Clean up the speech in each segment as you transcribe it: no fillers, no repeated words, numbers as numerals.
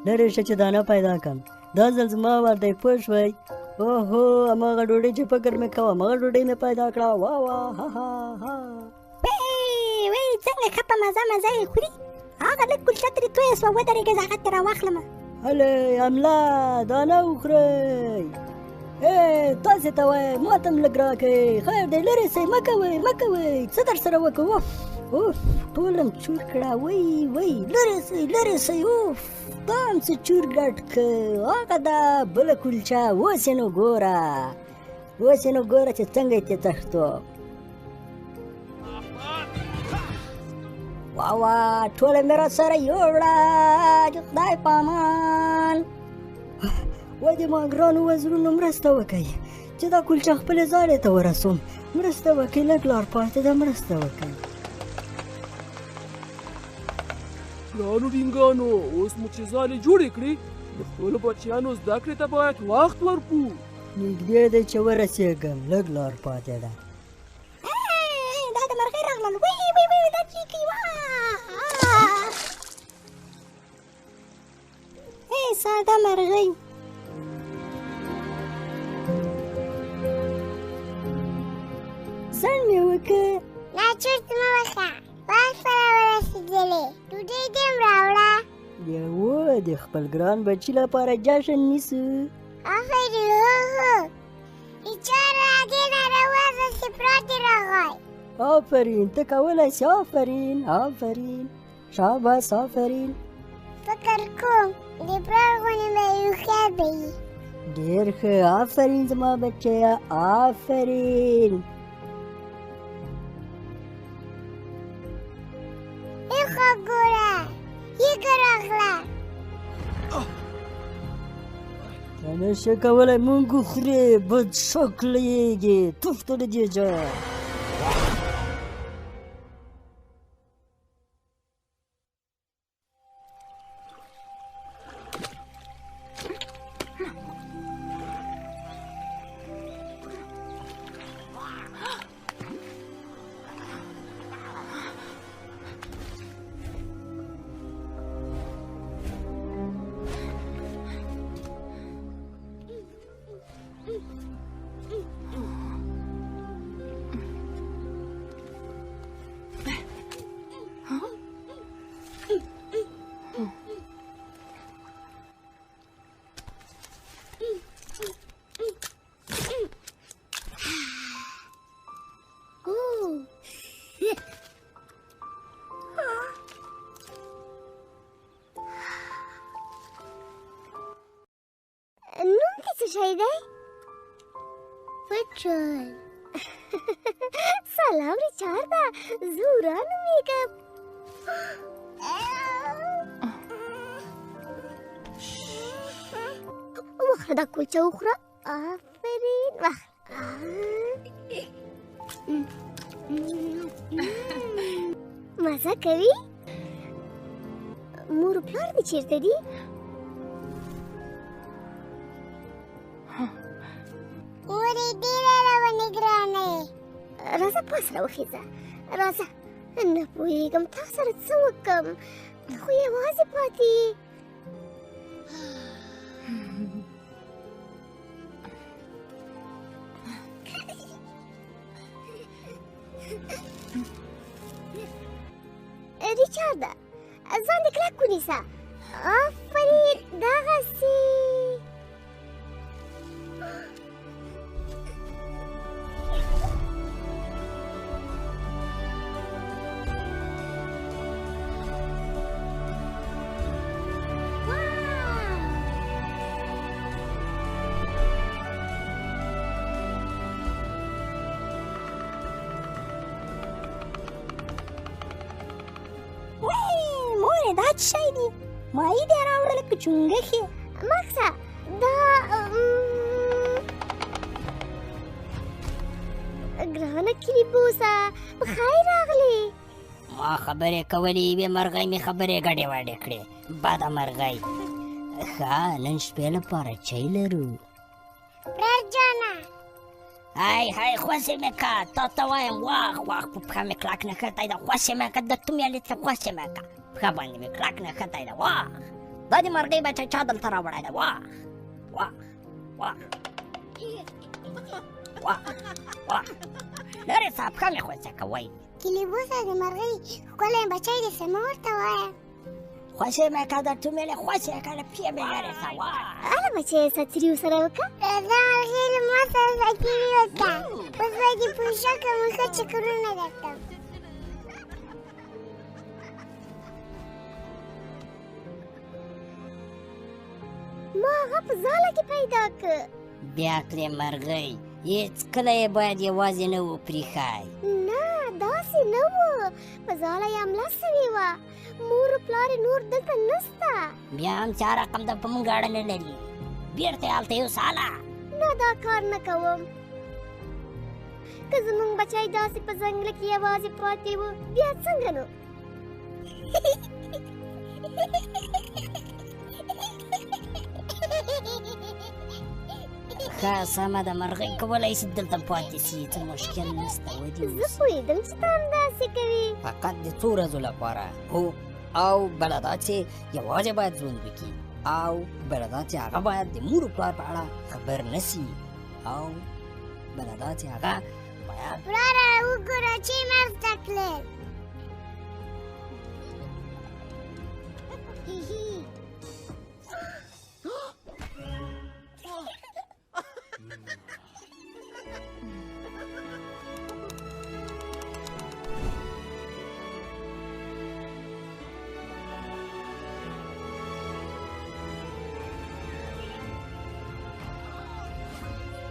لرې شه چې دانه پیدا کړم. دا ځل زما وار دی، پوه شوئ؟ اوهو هماغه ډوډۍ چې فکر مې کوه هماغه ډوډۍ مې پیدا کړه. وا وا ها ها ها. وی څنګه ښه په مزه مزه یې خوري؟ هغه لږ کلچه ترې تویه سوه، ودرېږه زه هغه ترې راواخلمه. هلئ املا دانه وخورئ. تاسې ته وایم ما ته هم لږ راکئ. خیر دی لرې سئ، مه کوئ مه کوئ. څه در سره وکړو؟ اوف ټول هم چور کړه. وی لرې سئ لرې سئ. اوف دا هم څه چور ګډ که. هغه ده بله کلچه. اوس یې نو ګوره چې څنګه یې تښتو. وا ټوله مې را سره یوړه. د خدای په امان. وای د ما ګرانو وزرونو مرسته وکئ چې دا کلچه خپلې ځالې ته ورسوم. مرسته وکئ، لږ لار پاتې ده، مرسته وکئ. ګرانو ډینګانو، اوس مو چې ځالې جوړې کړې د خپلو بچیانو زده کړې ته باید وخت ورکړو. نږدې دی چې ورسېږم، لږ لار پاتې ده. دا د مرغۍ راغلل. وی دا چیکي وا. ساده مرغۍ. ځنډ مې وکړ. ناچرت مه وکړه، وخت په راورسېدلې. ډوډۍ دې هم راوړه. یوه د خپل ګران بچي لپاره جشن نیسو. آفرین. بیچاره هغې ناروا ده چې پلار دې راغی. آفرین ته کولی سې. آفرین شاباس آفرین. فکر کوم د پلار غوندې به هوښیار به وي. ډېر ښه. آفرین زما بچیه آفرین. ایخوا ګوره یږه راغله. ته نشې کولی مونږ وخورې، بد شکله یېږې. تفته له دې ځایه. نوم دې څه شی دی؟ فچل. سلام ریچارده، زه ورا نومېږم. وخوره دا کلچه وخوره. آفرین مزه کوي. مور و پلار دې چېرته دي؟ مورې ډېره روانې ګرانه یې. راځه پاس راوخېځه. راځه. نه پوهېږم تا سره څه وکړم، ته خو یوازې پاتې یې. ریچارده ځان دې کلک ونیسه. آفرین دغسې. دا څه شی دی؟ مایي دې راوړه لکه چونګښې. مکسه دا ګرانه کلیبوسه په خیر راغلې. ما خبرې کولې یوې مرغۍ مې خبرې ګډې وډې کړې. بده مرغۍ. ښه نن شپې لپاره چای لرو. پلار جانه هی خوسې مې که تا ته وایم واخ په پښه مې کلک نښتی ده. خوسې مې که د توم یالې څه خوسې مې که پښه باندې مې کلک نښتی ده. واخ دا د مرغۍ بچه چا دلته راوړی دی؟ واه واه واه واه واه لرې صاحب ښه مې خوښه کوئ. کلیبوسه د مرغۍ ښکلی بچی دی څه مه ورته وایه. خوښې مې که درته ویلې خوښې که له پښې مې لرې شه. واه هله بچی ساتري ورسره وکړه. دا مرغۍ له ما سره ساتري وکړه. اوس به دې پوشه کړم ښه چکرونه درکړم. ما هغه په ځاله کې پیدا کړ. بیا کړې مرغۍ هېڅکله یې باید یوازې نه و پرېښی. نه داسې نه وه، په ځاله یې حمله سوې وه. مور و پلار یې نور دلته نسته. بیا هم چا رقم د په موږ اړه نه لري. بېرته یې هلته یوساله. نه دا کار نه کوم. که زموږ بچی داسې په ځنګله کې یوازې پاتې و بیا څنګه نو؟ ښه سمه ده مرغۍ کولی شي دلته پاتې شي، څه مشکل نشته. ودې زه پوهېدم چې ته همداسې کوې. فقط د څو ورځو لپاره هو، او بله دا چې یوازې باید ژوند وکړي، او بله دا چې هغه باید د مور و پلار په اړه خبر نه شي، او بله دا چې هغه باید پلاره وګوره چې مې زده کړل.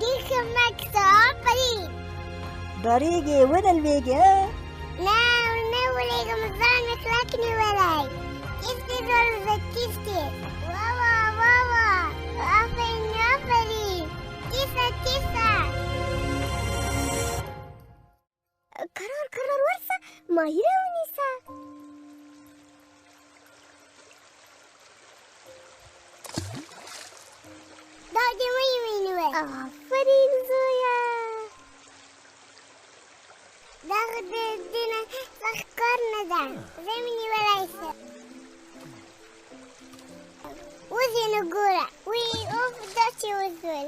ډېر ښه مکسه آفرین. ډارېږې ونه لوېږې؟ نه نه ولېږم، ځان مې کلک نیولی. کیسې ضرور کیسې. واه واه واه آفرین آفرین. کیسه کیسه کرار کرار ورسه، ماهیره ونیسه. دا دې ونې ونیول. آفرین زویه. دغه د دې نه سخت کار نه ده، زه مې نیولی شه. اوس یې نو ګوره. وی اوف داسې وشول.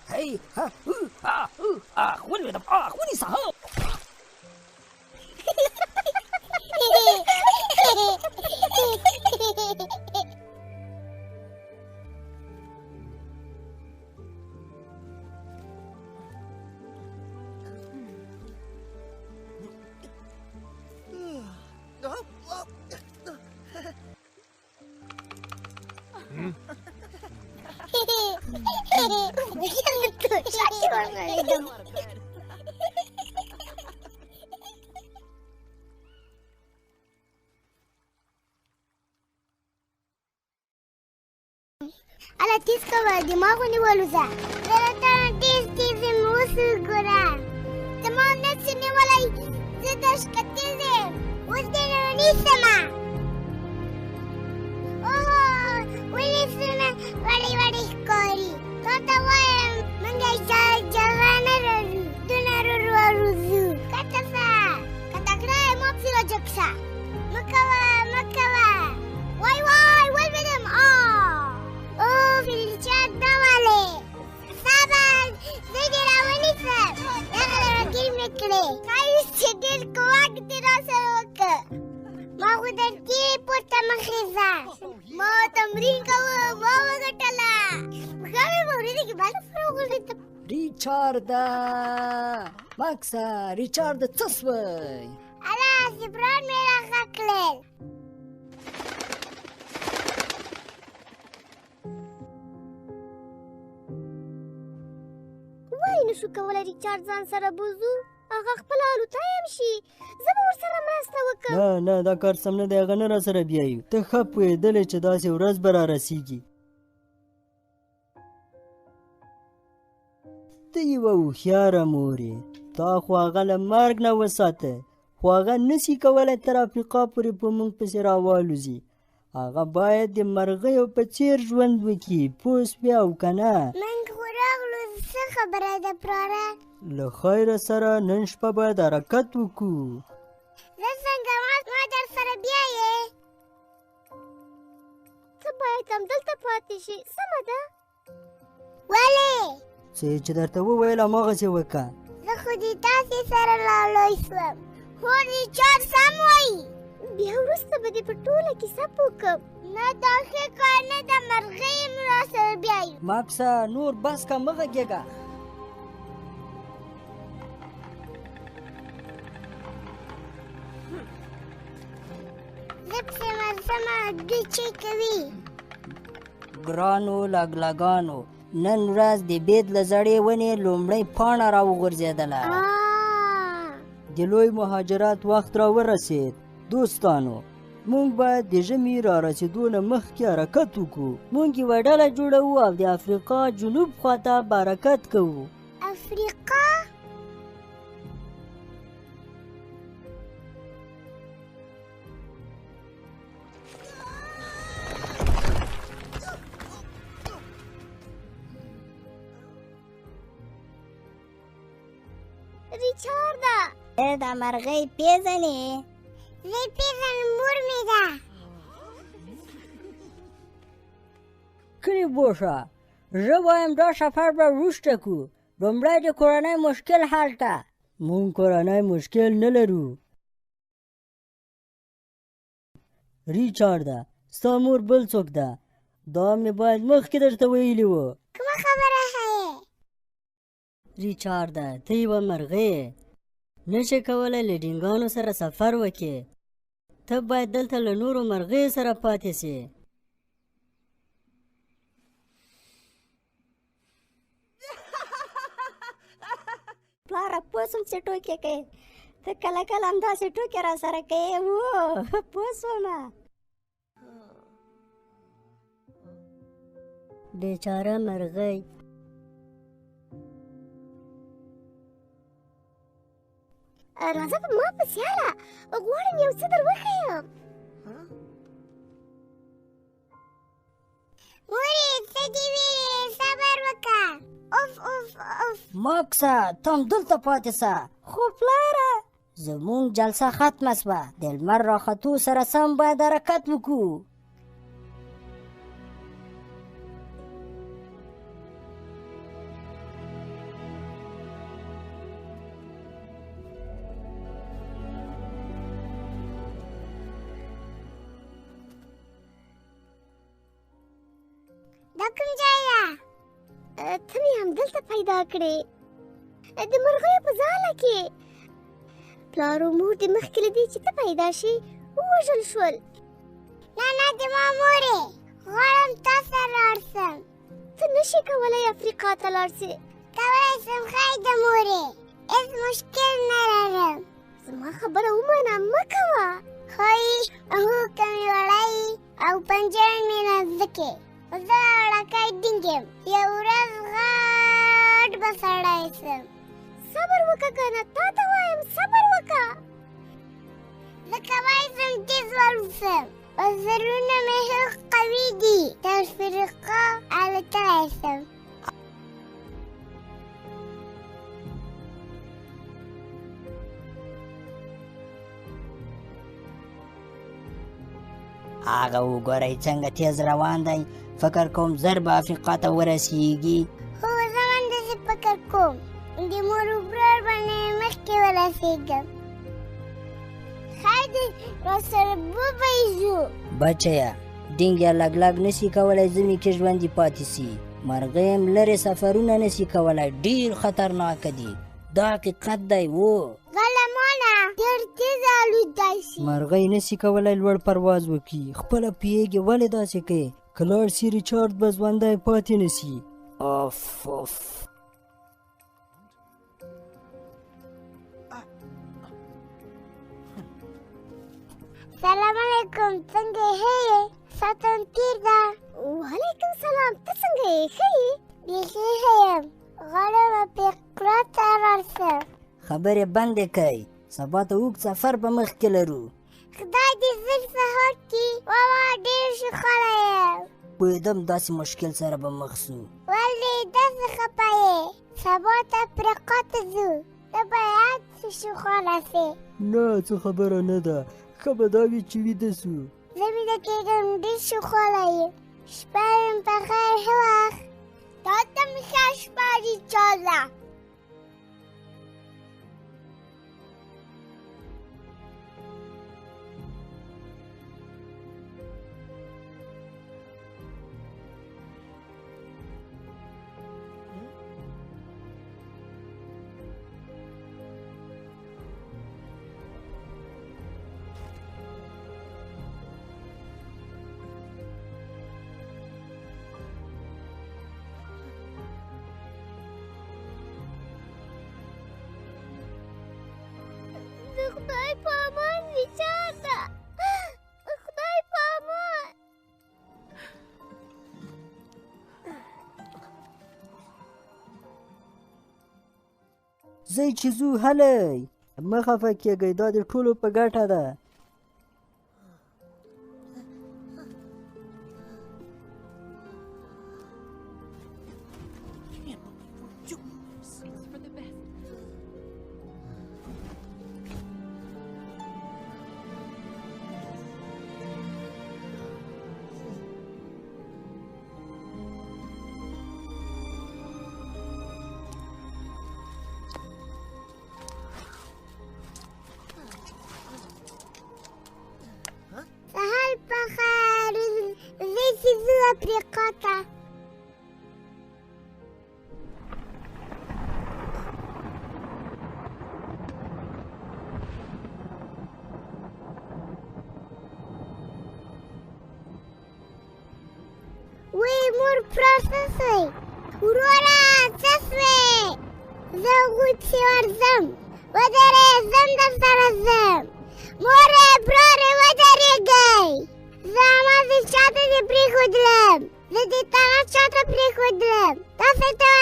هی ها ولوېدم ونیسه. اله تیز کوه، دماغ ونیولو زه. زه له تا نه تیز تیز یم، اوس وګوره. زما نسو نیولی، زه درشکه تیز یم. اوس دې نه ونیسمه. اوه ونیسونه وړې وړې ښکاري. تا ته وایم موږ اجازه نه لرو، دونه ورو ځو. کته شه، که تکړه یې ما پسې راجګ شه. مه کوه مه کوه. وای وای ولوېدم. اوف ریچارډ نه والې. صبر، زه دې راونیسم. دغه راګیر مې کړې. ښایي چې ډېر کوواک دې راسره وکړه. ما خو درتې پورته مخې ځه. ما تمرین کوه، ما وګټله. پښه مې په ورېځو کې بله سره وغورځېدم. ریچارډه مکسه ریچارډه څه سوی؟ اله سپران مې راښه کړل. ولې نشو کولی ریچارډ ځان سره بوزو؟ هغه خپله الوتی هم شي. زه به ورسره مرسته وکړم. نه نه دا کار سم نه دی، هغه نه راسره بیایو. ته ښه پوهېدلې چې داسې ورځ به رارسېږي. ته یوه هوښیاره مور یې، تا خو هغه له مرګ نه وساته، خو هغه نسي کولی تر افریقا پورې په موږ پسې راوالوځي. هغه باید د مرغیو په څېر ژوند وکړي، پوه سوې او که نه؟ موږ خو راغلو، څه خبره ده پلاره؟ له خیره سره نن شپه باید حرکت وکړو. زه څنګه ما در سره بیایې؟ ته باید همدلته پاتې شي، سمه ده؟ ولې؟ څه چې درته وویل هماغسې وکړه. زه خو دې تاسې سره لاړی شوم. هو ریچارډ سم وایي. بیا وروسته به دې په ټوله کیسه پوه کړم. نه دا ښه کار نه ده، مرغۍ یې را سره بیایي. ماکسه نور بس که مه غږېږه. زه پسې مرسمه، دوی چې کوي؟ ګرانو لګلګانو، نن ورځ د بید له زړې ونې لومړۍ پاڼه راوغورځېدله. د لوی مهاجرت وخت را ورسید. دوستانو، مونږ باید د ژمي را رسېدو نه مخکې حرکت وکړو. مونږ یوه ډله جوړوو او د افریقا جنوب خواته به حرکت کوو. افریقا؟ ریچارډه، ته دا مرغۍ پیژنې؟ زه یې پیژنم، مور مې ده. کلي بوشه، زه وایم دا سفر به وروسته کړو. لومړی د کورنۍ مشکل حل ته. مونږ کورنۍ مشکل نه لرو. ریچارډه، ستا مور بل څوک ده؟ دا مې باید مخکې درته ویلي وو. کومه خبره ښیې؟ ریچارډه، ته یوه مرغۍ یې، نشې کولی له ډینګانو سره سفر وکړې. ته باید دلته له نورو مرغیو سره پاتې سې. پلاره پوه سوم چې ټوکې کوې، ته کله کله همداسې ټوکې را سره کوې. هو پوه سومه. بیچاره مرغۍ. راځه په ما پسې هله، غواړم یو څه در وښیم. مورې څه دې ویلې؟ صبر وکړه. اوف اوف اوف. ماکسه ته همدلته پاتې سه. خو پلاره زمونږ جلسه ختمه سوه. د لمر راختو سره سم باید حرکت وکړو. دا کوم ځای ده؟ ته مې همدلته پیدا کړې، د مرغیو په ځاله کې. پلار او مور دې مخکې له دې چې ته پیدا شې ووژل شول. نه نه زما مورې، غواړم تا سره لاړ شم. ته نشې کولی افریقا ته لاړ شې؟ کولی شم ښایي د مورې، هېڅ مشکل نه لرم. زما خبره ومنه، مه کوه. ښایي هوکه مې وړی او پنجره مې نازکې. زه وړکی ډینګ یم، یو ورځ غټ به سړی شم. صبر وکړه کنه، تا ته وایم صبر وکړه. زه کولی شم تېز والوځم، وزرونه مې ښه قوي دي. د افریقا الوتلی شم. هغه وګورئ څنګه تیز روان دی. فکر کوم زر به افریقا ته ورسیږي. هو زه هم داسې فکر کوم، د مور و پلار باندې مخکې ورسېږم. ښایي دې راسره وبیزو. بچیه، ډینګ یا لګلګ نسی کولی زمي کې ژوندي پاتې سي. مرغۍ هم لرې سفرونه نسی کولی، ډېر خطرناکه دي. دا حقیقت دی. و غلمانه ډېر تېز الوتلی شي. مرغۍ نسی کولی لوړ پرواز وکړي. خپله پوهېږي ولې داسې کوي. که لاړ سي ریچارډ به ژوندی پاتې نه سي. اوف اوف. سلام علیکم، څنګه یې؟ ساتم تېر ده. وعلیکم سلام، ته څنګه یې؟ ښه یې؟ بیخي ښه یم، غواړم افریقا ته لاړ شم. خبرې بندې کړئ، سبا ته اوږد سفر به مخکې لرو. خدای دې زر سهار کړي. واه ډېر ښکلی یم. پوهېدم داسې مشکل سره به مخ سو. ولې داسې خفه یې؟ سبا ته پرې قاته ځو ته باید خوشحاله سې نه څه خبره نه ده ښه به دا وي چې ویده سو زه ویده کېږم ډېر خوشحاله یم شپه یم په خیر ښه وخت تا ته مې ښه شپه ریچازه خدای په امان ریچارډه خدای په امان ځئ چې ځو هلئ مه خفه کېږئ دا د ټولو په ګټه ده سهار په خیر زه چې ځو افریقا ته وی مور پلار څه سوی وروره څه سوې زه غوټې ورځم ودرې زم در سره ځم مورې پلارې ودرېږئ زما زه چاته دې پرېښودلم زه دې تاغه چاته پرېښودلم تاسې ته